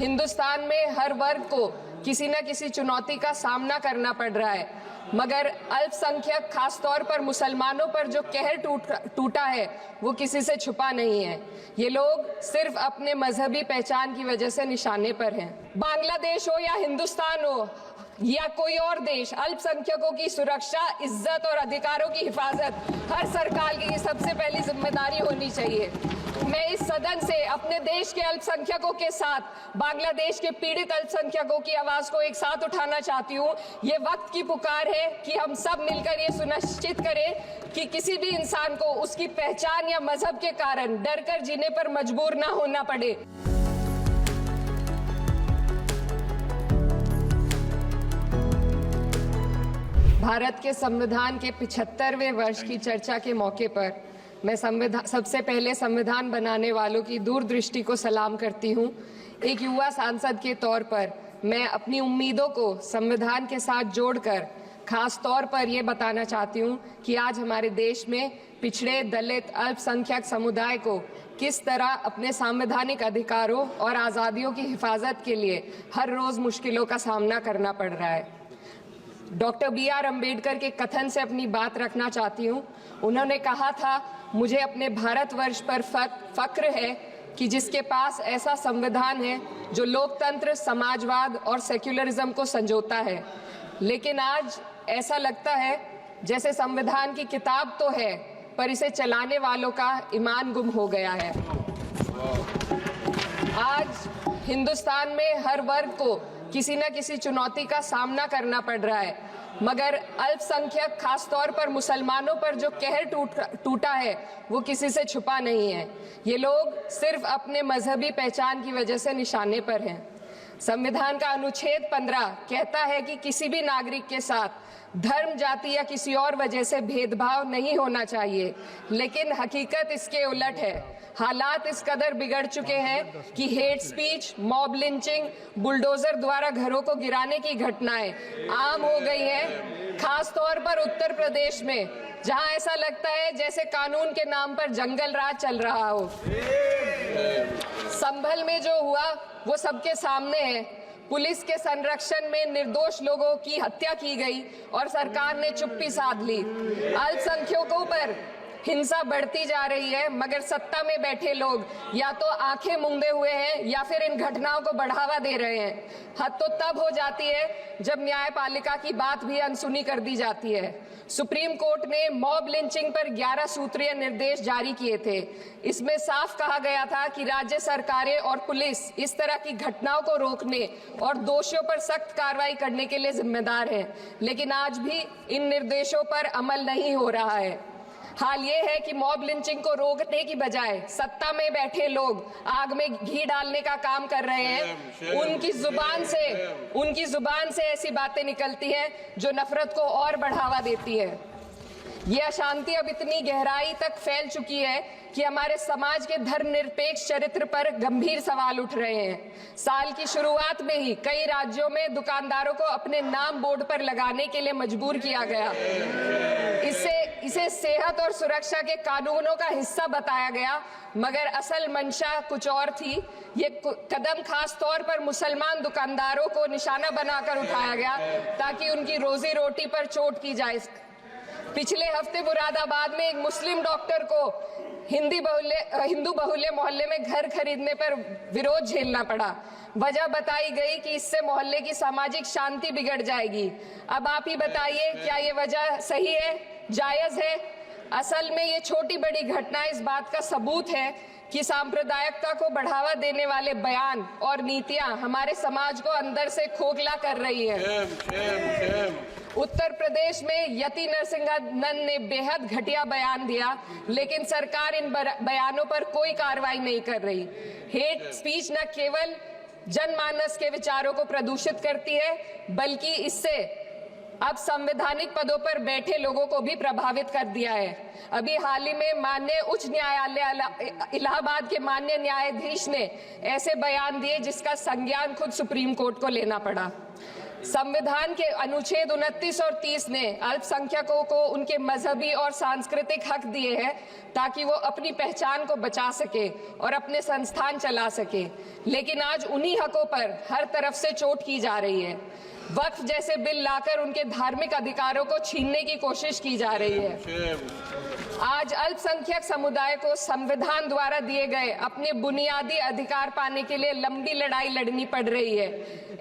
हिंदुस्तान में हर वर्ग को किसी न किसी चुनौती का सामना करना पड़ रहा है, मगर अल्पसंख्यक खासतौर पर मुसलमानों पर जो कहर टूटा है वो किसी से छुपा नहीं है। ये लोग सिर्फ अपने मजहबी पहचान की वजह से निशाने पर हैं। बांग्लादेश हो या हिंदुस्तान हो या कोई और देश, अल्पसंख्यकों की सुरक्षा, इज्जत और अधिकारों की हिफाजत हर सरकार की सबसे पहली जिम्मेदारी होनी चाहिए। मैं इस सदन से अपने देश के अल्पसंख्यकों के साथ बांग्लादेश के पीड़ित अल्पसंख्यकों की आवाज को एक साथ उठाना चाहती हूँ। ये वक्त की पुकार है कि हम सब मिलकर ये सुनिश्चित करें कि किसी भी इंसान को उसकी पहचान या मजहब के कारण डर कर जीने पर मजबूर ना होना पड़े। भारत के संविधान के 75वें वर्ष की चर्चा के मौके पर मैं सबसे पहले संविधान बनाने वालों की दूरदृष्टि को सलाम करती हूँ। एक युवा सांसद के तौर पर मैं अपनी उम्मीदों को संविधान के साथ जोड़कर खास तौर पर ये बताना चाहती हूँ कि आज हमारे देश में पिछड़े, दलित, अल्पसंख्यक समुदाय को किस तरह अपने संवैधानिक अधिकारों और आज़ादियों की हिफाजत के लिए हर रोज मुश्किलों का सामना करना पड़ रहा है। Doctor B.R. अम्बेडकर के कथन से अपनी बात रखना चाहती हूँ। उन्होंने कहा था, मुझे अपने भारतवर्ष पर फक्र है कि जिसके पास ऐसा संविधान है जो लोकतंत्र, समाजवाद और सेक्युलरिज्म को संजोता है। लेकिन आज ऐसा लगता है जैसे संविधान की किताब तो है पर इसे चलाने वालों का ईमान गुम हो गया है। आज हिंदुस्तान में हर वर्ग को किसी न किसी चुनौती का सामना करना पड़ रहा है, मगर अल्पसंख्यक खासतौर पर मुसलमानों पर जो कहर टूटा है वो किसी से छुपा नहीं है। ये लोग सिर्फ अपने मजहबी पहचान की वजह से निशाने पर हैं। संविधान का अनुच्छेद 15 कहता है कि किसी भी नागरिक के साथ धर्म, जाति या किसी और वजह से भेदभाव नहीं होना चाहिए, लेकिन हकीकत इसके उलट है। हालात इस कदर बिगड़ चुके हैं कि hate speech, mob lynching, bulldozer द्वारा घरों को गिराने की घटनाएं आम हो गई हैं, खास तौर पर उत्तर प्रदेश में, जहां ऐसा लगता है जैसे कानून के नाम पर जंगल राज चल रहा हो। संभल में जो हुआ वो सबके सामने है। पुलिस के संरक्षण में निर्दोष लोगों की हत्या की गई और सरकार ने चुप्पी साध ली। अल्पसंख्यकों पर हिंसा बढ़ती जा रही है, मगर सत्ता में बैठे लोग या तो आंखें मूंदे हुए हैं या फिर इन घटनाओं को बढ़ावा दे रहे हैं। हद तो तब हो जाती है जब न्यायपालिका की बात भी अनसुनी कर दी जाती है। सुप्रीम कोर्ट ने मॉब लिंचिंग पर 11 सूत्रीय निर्देश जारी किए थे। इसमें साफ कहा गया था कि राज्य सरकारें और पुलिस इस तरह की घटनाओं को रोकने और दोषियों पर सख्त कार्रवाई करने के लिए जिम्मेदार है, लेकिन आज भी इन निर्देशों पर अमल नहीं हो रहा है। हाल ये है कि मॉब लिंचिंग को रोकने की बजाय सत्ता में बैठे लोग आग में घी डालने का काम कर रहे हैं। उनकी जुबान से ऐसी बातें निकलती हैं जो नफरत को और बढ़ावा देती है। ये अशांति अब इतनी गहराई तक फैल चुकी है कि हमारे समाज के धर्मनिरपेक्ष चरित्र पर गंभीर सवाल उठ रहे हैं। साल की शुरुआत में ही कई राज्यों में दुकानदारों को अपने नाम बोर्ड पर लगाने के लिए मजबूर किया गया। इसे सेहत और सुरक्षा के कानूनों का हिस्सा बताया गया, मगर असल मंशा कुछ और थी। ये कदम खास तौर पर मुसलमान दुकानदारों को निशाना बनाकर उठाया गया ताकि उनकी रोजी रोटी पर चोट की जाए। पिछले हफ्ते मुरादाबाद में एक मुस्लिम डॉक्टर को हिंदू बहुल्य मोहल्ले में घर खरीदने पर विरोध झेलना पड़ा। वजह बताई गई कि इससे मोहल्ले की सामाजिक शांति बिगड़ जाएगी। अब आप ही बताइए, क्या ये वजह सही है, जायज है? असल में ये छोटी बड़ी घटना इस बात का सबूत है कि सांप्रदायिकता को बढ़ावा देने वाले बयान और नीतियां हमारे समाज को अंदर से खोखला कर रही है। उत्तर प्रदेश में यति नरसिंहानंद ने बेहद घटिया बयान दिया, लेकिन सरकार इन बयानों पर कोई कार्रवाई नहीं कर रही। हेट स्पीच न केवल जनमानस के विचारों को प्रदूषित करती है, बल्कि इससे अब संवैधानिक पदों पर बैठे लोगों को भी प्रभावित कर दिया है। अभी हाल ही में माननीय उच्च न्यायालय इलाहाबाद के माननीय न्यायाधीश ने ऐसे बयान दिए जिसका संज्ञान खुद सुप्रीम कोर्ट को लेना पड़ा। संविधान के अनुच्छेद 29 और 30 ने अल्पसंख्यकों को उनके मजहबी और सांस्कृतिक हक दिए हैं ताकि वो अपनी पहचान को बचा सके और अपने संस्थान चला सके, लेकिन आज उन्हीं हकों पर हर तरफ से चोट की जा रही है। वक्फ जैसे बिल लाकर उनके धार्मिक अधिकारों को छीनने की कोशिश की जा रही है। आज अल्पसंख्यक समुदाय को संविधान द्वारा दिए गए अपने बुनियादी अधिकार पाने के लिए लंबी लड़ाई लड़नी पड़ रही है।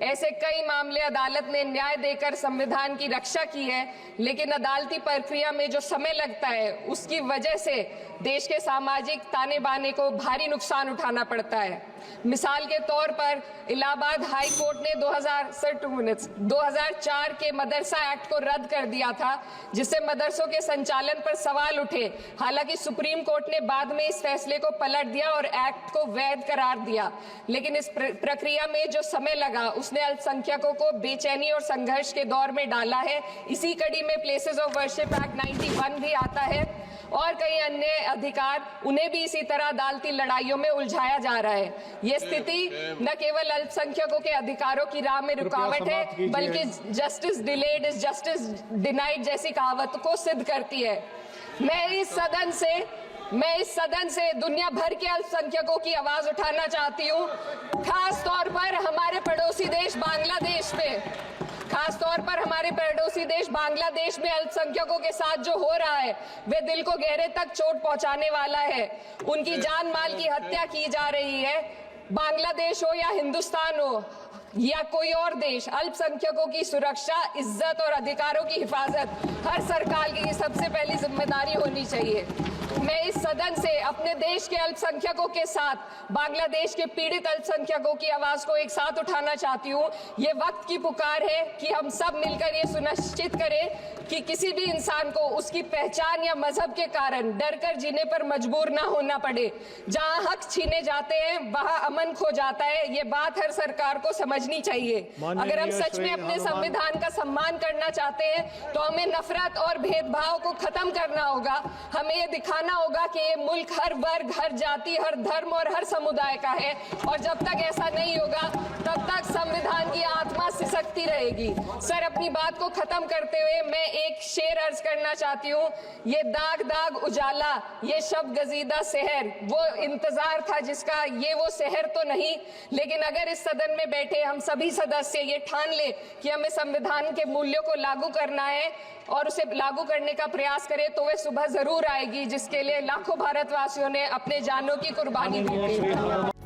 ऐसे कई मामले अदालत ने न्याय देकर संविधान की रक्षा की है, लेकिन अदालती प्रक्रिया में जो समय लगता है उसकी वजह से देश के सामाजिक ताने बाने को भारी नुकसान उठाना पड़ता है। मिसाल के तौर पर इलाहाबाद हाई कोर्ट ने 2004 के मदरसा एक्ट को रद्द कर दिया था, जिससे मदरसों के संचालन पर सवाल उठे। हालांकि सुप्रीम कोर्ट ने बाद में इस फैसले को पलट दिया और एक्ट को वैध करार दिया, लेकिन इस प्रक्रिया में जो समय लगा उसने अल्पसंख्यकों को बेचैनी और संघर्ष के दौर में डाला है। इसी कड़ी में प्लेसेस ऑफ वर्शिप एक्ट 91 भी आता है और कई अन्य अधिकार, उन्हें भी इसी तरह अदालती लड़ाइयों में उलझाया जा रहा है। ये स्थिति न केवल अल्पसंख्यकों के अधिकारों की राह में रुकावट है, बल्कि justice delayed is justice denied जैसी कहावत को सिद्ध करती है। मैं इस सदन से दुनिया भर के अल्पसंख्यकों की आवाज उठाना चाहती हूँ, खास तौर पर हमारे पड़ोसी देश बांग्लादेश में अल्पसंख्यकों के साथ जो हो रहा है वे दिल को गहरे तक चोट पहुंचाने वाला है। उनकी जान माल की हत्या की जा रही है। बांग्लादेश हो या हिंदुस्तान हो या कोई और देश, अल्पसंख्यकों की सुरक्षा, इज्जत और अधिकारों की हिफाजत हर सरकार की सबसे पहली जिम्मेदारी होनी चाहिए। मैं इस सदन से अपने देश के अल्पसंख्यकों के साथ बांग्लादेश के पीड़ित अल्पसंख्यकों की आवाज को एक साथ उठाना चाहती हूँ। ये वक्त की पुकार है कि हम सब मिलकर ये सुनिश्चित करें कि किसी भी इंसान को उसकी पहचान या मजहब के कारण डर कर जीने पर मजबूर ना होना पड़े। जहाँ हक छीने जाते हैं वहाँ अमन खो जाता है। ये बात हर सरकार को समझनी चाहिए। अगर हम सच में अपने संविधान का सम्मान करना चाहते हैं तो हमें नफरत और भेदभाव को खत्म करना होगा। हमें ये दिखाना होगा कि ये मुल्क हर वर्ग, हर जाति, हर धर्म और हर समुदाय का है, और जब तक ऐसा नहीं होगा तब तक संविधान की आत्मा सिसकती रहेगी। सर, अपनी बात को खत्म करते हुए मैं एक शेर अर्ज करना चाहती हूँ। ये दाग दाग उजाला, ये शब गजीदा शहर, वो इंतजार था जिसका, ये वो शहर तो नहीं। लेकिन अगर इस सदन में बैठे हम सभी सदस्य ये ठान ले कि हमें संविधान के मूल्यों को लागू करना है और उसे लागू करने का प्रयास करें, तो वह सुबह जरूर आएगी जिसके लिए लाखों भारतवासियों ने अपने जानों की कुर्बानी दी थी।